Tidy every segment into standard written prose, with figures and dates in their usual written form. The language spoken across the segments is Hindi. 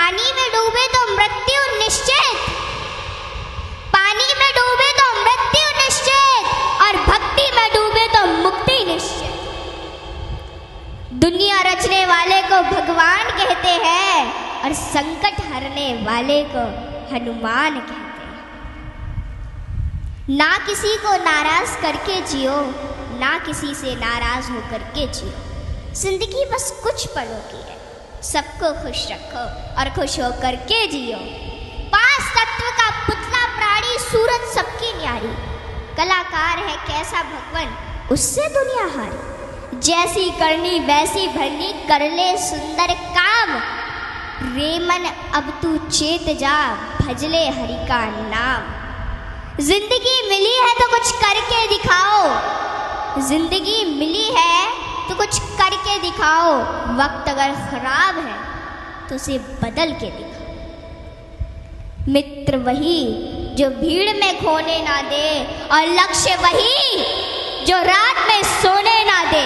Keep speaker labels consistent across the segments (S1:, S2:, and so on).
S1: पानी में डूबे तो मृत्यु निश्चित, पानी में डूबे तो मृत्यु निश्चित, और भक्ति में डूबे तो मुक्ति निश्चित। दुनिया रचने वाले को भगवान कहते हैं और संकट हरने वाले को हनुमान कहते हैं। ना किसी को नाराज करके जियो, ना किसी से नाराज होकर के जियो। जिंदगी बस कुछ पलों की है, सबको खुश रखो और खुश होकर के जियो। पांच तत्व का पुतला प्राणी सूरत सबकी न्यारी, कलाकार है कैसा भगवान उससे दुनिया हारी। जैसी करनी वैसी भरनी, कर ले सुंदर काम। रे मन अब तू चेत जा, भजले हरि का नाम। जिंदगी मिली है तो कुछ करके दिखाओ, जिंदगी मिली है तो कुछ करके दिखाओ। वक्त अगर खराब है तो उसे बदल के दिखाओ। मित्र वही जो भीड़ में खोने ना दे, और लक्ष्य वही जो रात में सोने ना दे।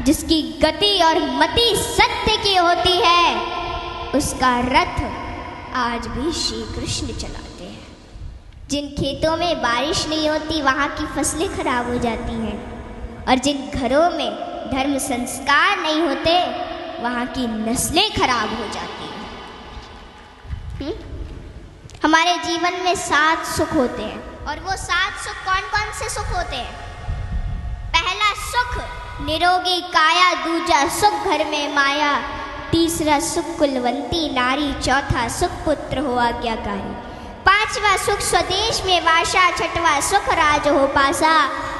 S1: जिसकी गति और मति सत्य की होती है, उसका रथ आज भी श्री कृष्ण चलाते हैं। जिन खेतों में बारिश नहीं होती वहाँ की फसलें खराब हो जाती हैं, और जिन घरों में धर्म संस्कार नहीं होते वहाँ की नस्लें खराब हो जाती हैं। हमारे जीवन में 7 सुख होते हैं, और वो 7 सुख कौन कौन से सुख होते हैं? पहला सुख निरोगी काया, दूजा सुख घर में माया, तीसरा सुख कुलवंती नारी, चौथा सुख पुत्र हो आज्ञाकारी, पांचवा सुख स्वदेश में वासा, छठवा सुख राज हो पासा,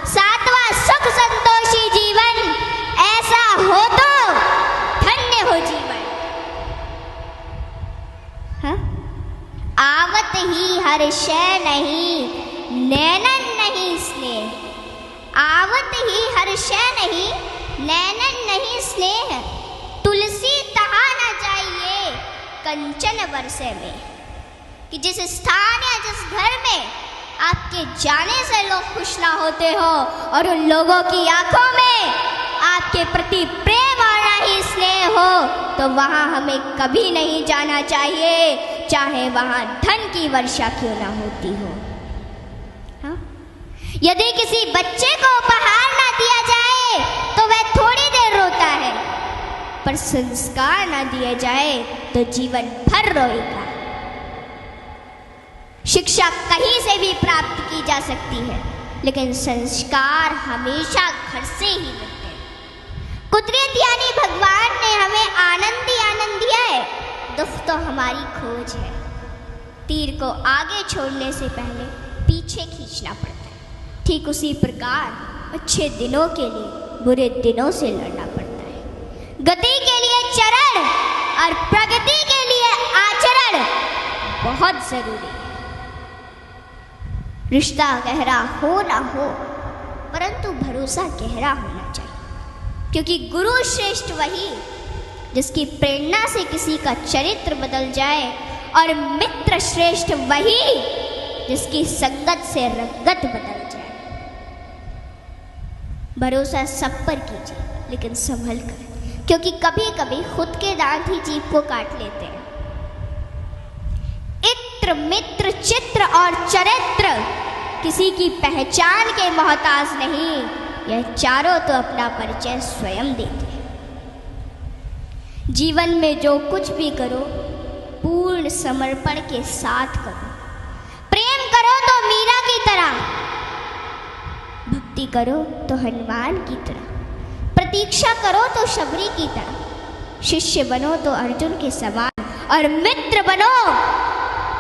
S1: सातवां सुख संतोषी जीवन, ऐसा हो तो धन्य हो जीवन। हाँ? आवत ही हर शय नहीं, नैनन नहीं स्नेह। आवत ही हर शय नहीं, नैनन नहीं स्नेह। तुलसी तहा न जाइए कंचन बरसे में। कि जिस स्थान या जिस घर में आपके जाने से लोग खुश ना होते हो, और उन लोगों की आंखों में आपके प्रति प्रेम और ना ही स्नेह हो, तो वहाँ हमें कभी नहीं जाना चाहिए, चाहे वहाँ धन की वर्षा क्यों ना होती हो। हाँ? यदि किसी बच्चे को उपहार ना दिया जाए तो वह थोड़ी देर रोता है, पर संस्कार ना दिया जाए तो जीवन भर रोएगा। शिक्षा कहीं से भी प्राप्त की जा सकती है, लेकिन संस्कार हमेशा घर से ही मिलते हैं। कुदरत यानी भगवान ने हमें आनंद ही आनंद दिया है, दुख तो हमारी खोज है। तीर को आगे छोड़ने से पहले पीछे खींचना पड़ता है। ठीक उसी प्रकार अच्छे दिनों के लिए बुरे दिनों से लड़ना पड़ता है। गति के लिए चरण और प्रगति के लिए आचरण बहुत जरूरी है। रिश्ता गहरा हो ना हो, परंतु भरोसा गहरा होना चाहिए, क्योंकि गुरु श्रेष्ठ वही जिसकी प्रेरणा से किसी का चरित्र बदल जाए, और मित्र श्रेष्ठ वही जिसकी संगत से रंगत बदल जाए। भरोसा सब पर कीजिए, लेकिन संभल कर, क्योंकि कभी कभी खुद के दांत ही जीभ को काट लेते हैं। इत्र मित्र चित्र और चरित्र किसी की पहचान के मोहताज नहीं, यह चारों तो अपना परिचय स्वयं देते हैं। जीवन में जो कुछ भी करो पूर्ण समर्पण के साथ करो। प्रेम करो तो मीरा की तरह, भक्ति करो तो हनुमान की तरह, प्रतीक्षा करो तो शबरी की तरह, शिष्य बनो तो अर्जुन के समान, और मित्र बनो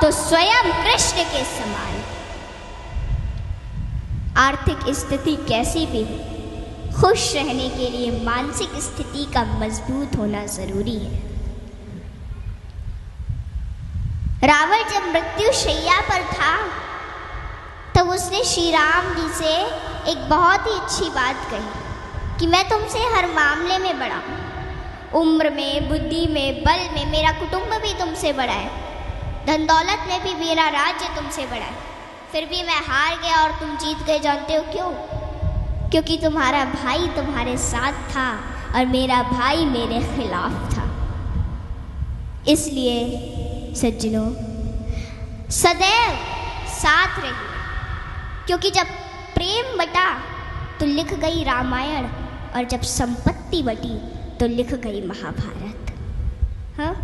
S1: तो स्वयं कृष्ण के समान। आर्थिक स्थिति कैसी भी हो, खुश रहने के लिए मानसिक स्थिति का मजबूत होना जरूरी है। रावण जब मृत्यु शैया पर था तब उसने श्री राम जी से एक बहुत ही अच्छी बात कही कि मैं तुमसे हर मामले में बड़ा हूँ, उम्र में, बुद्धि में, बल में मेरा कुटुंब भी तुमसे बड़ा है, धन दौलत में भी मेरा राज्य तुमसे बड़ा है, फिर भी मैं हार गया और तुम जीत गए। जानते हो क्यों? क्योंकि तुम्हारा भाई तुम्हारे साथ था और मेरा भाई मेरे खिलाफ था। इसलिए सज्जनों, सदैव साथ रहिए, क्योंकि जब प्रेम बटा तो लिख गई रामायण, और जब संपत्ति बटी तो लिख गई महाभारत। हाँ,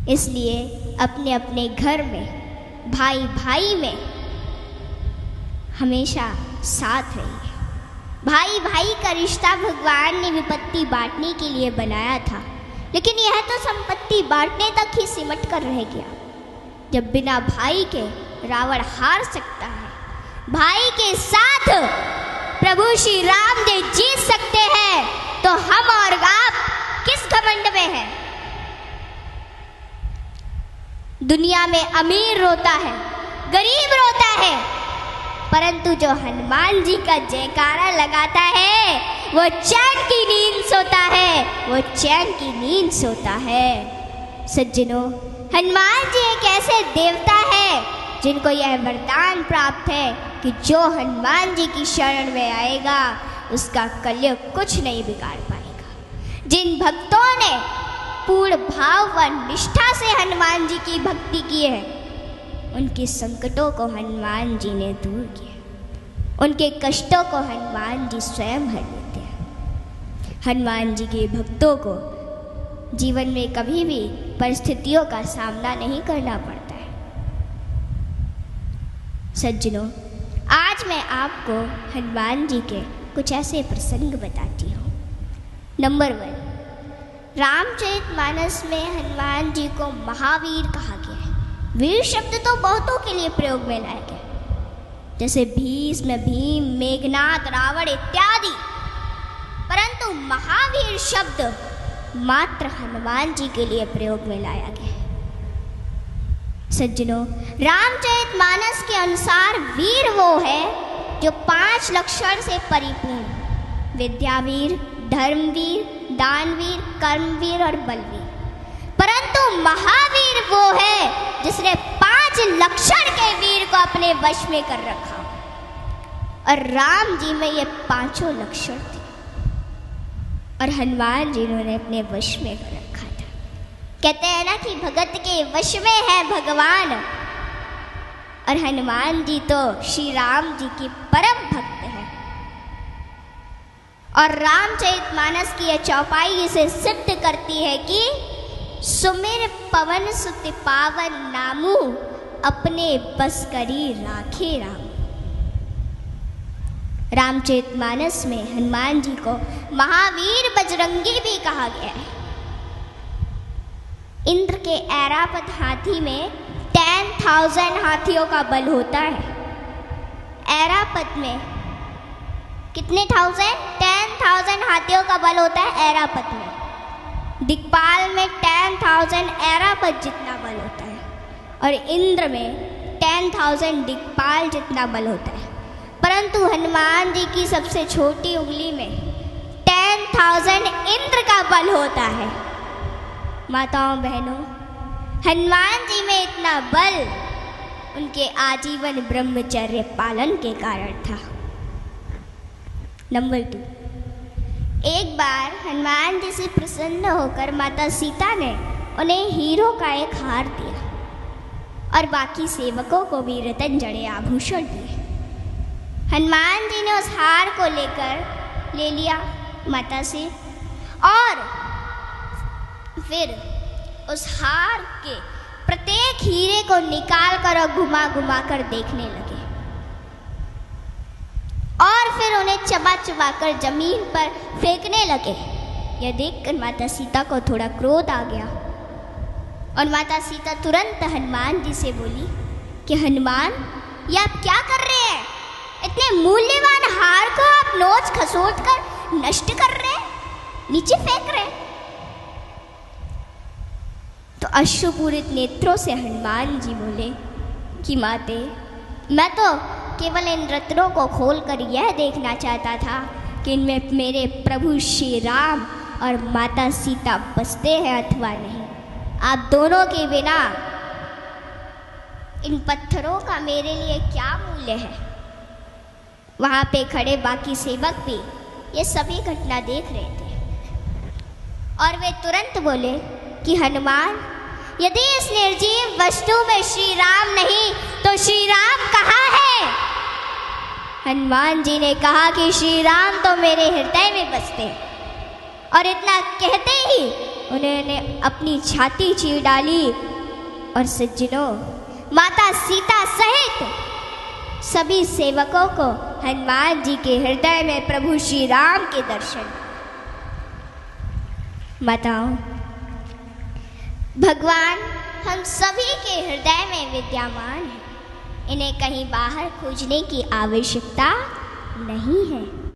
S1: इसलिए अपने अपने घर में, भाई भाई में हमेशा साथ रहिए। भाई भाई का रिश्ता भगवान ने विपत्ति बांटने के लिए बनाया था, लेकिन यह तो संपत्ति बांटने तक ही सिमट कर रह गया। जब बिना भाई के रावण हार सकता है, भाई के साथ प्रभु श्री राम जी जीत सकते हैं, तो हम और आप किस घमंड में हैं? दुनिया में अमीर रोता है, गरीब रोता है, परंतु जो हनुमान जी का जयकारा लगाता है वो चैन की नींद सोता है, वो चैन की नींद सोता है। सज्जनों, हनुमान जी एक ऐसे देवता है जिनको यह वरदान प्राप्त है कि जो हनुमान जी की शरण में आएगा उसका कलयुग कुछ नहीं बिगाड़ पाएगा। जिन भक्तों ने पूर्ण भाव व निष्ठा से हनुमान जी की भक्ति की है, उनके संकटों को हनुमान जी ने दूर किया, उनके कष्टों को हनुमान जी स्वयं हर लेते हैं। हनुमान जी के भक्तों को जीवन में कभी भी परिस्थितियों का सामना नहीं करना पड़ता है। सज्जनों, आज मैं आपको हनुमान जी के कुछ ऐसे प्रसंग बताती हूँ। नंबर 1, रामचरितमानस में हनुमान जी को महावीर कहा गया है। वीर शब्द तो बहुतों के लिए प्रयोग में लाया गया, जैसे भीष्म, भीम, मेघनाद, रावण इत्यादि, परंतु महावीर शब्द मात्र हनुमान जी के लिए प्रयोग में लाया गया है। सज्जनों, रामचरितमानस के अनुसार वीर वो है जो 5 लक्षण से परिपूर्ण, विद्यावीर, धर्मवीर, दानवीर, कर्मवीर और बलवीर। परंतु महावीर वो है जिसने 5 लक्षण के वीर को अपने वश में कर रखा, और राम जी में ये 5 लक्षण थे और हनुमान जी ने अपने वश में कर रखा था। कहते हैं ना कि भगत के वश में है भगवान, और हनुमान जी तो श्री राम जी की परम भक्त है। और रामचरितमानस की यह चौपाई इसे सिद्ध करती है कि सुमिर पवन सुत पावन नामू, अपने बस करी राखे राम। रामचरितमानस में हनुमान जी को महावीर बजरंगी भी कहा गया है। इंद्र के ऐरावत हाथी में 10,000 हाथियों का बल होता है। ऐरावत में कितने 10,000 हाथियों का बल होता है ऐरावत में। दिक्पाल में 10,000 ऐरावत जितना बल होता है, और इंद्र में 10,000 दिक्पाल जितना बल होता है। परंतु हनुमान जी की सबसे छोटी उंगली में 10,000 इंद्र का बल होता है। माताओं बहनों, हनुमान जी में इतना बल उनके आजीवन ब्रह्मचर्य पालन के कारण था। नंबर 2, एक बार हनुमान जी से प्रसन्न होकर माता सीता ने उन्हें हीरो का एक हार दिया, और बाकी सेवकों को भी रतन जड़े आभूषण दिए। हनुमान जी ने उस हार को ले लिया माता से, और फिर उस हार के प्रत्येक हीरे को निकाल कर और घुमा घुमा कर देखने लगे, और फिर उन्हें चबा चबा कर जमीन पर फेंकने लगे। यह देखकर माता सीता को थोड़ा क्रोध आ गया, और माता सीता तुरंत हनुमान जी से बोली कि हनुमान, ये आप क्या कर रहे हैं? इतने मूल्यवान हार को आप नोच खसोट कर नष्ट कर रहे हैं, नीचे फेंक रहे हैं। तो अश्रुपूरित नेत्रों से हनुमान जी बोले कि माते, मैं तो केवल इन रत्नों को खोलकर यह देखना चाहता था कि इनमें मेरे प्रभु श्री राम और माता सीता बसते हैं अथवा नहीं। आप दोनों के बिना इन पत्थरों का मेरे लिए क्या मूल्य है? वहाँ पे खड़े बाकी सेवक भी ये सभी घटना देख रहे थे, और वे तुरंत बोले कि हनुमान, यदि इस निर्जीव वस्तु में श्री राम नहीं तो श्री राम कहाँ है? हनुमान जी ने कहा कि श्री राम तो मेरे हृदय में बसते हैं। और इतना कहते ही उन्होंने अपनी छाती चीर डाली और सज्जनों, माता सीता सहित सभी सेवकों को हनुमान जी के हृदय में प्रभु श्री राम के दर्शन। माताओं, भगवान हम सभी के हृदय में विद्यमान है, इन्हें कहीं बाहर खोजने की आवश्यकता नहीं है।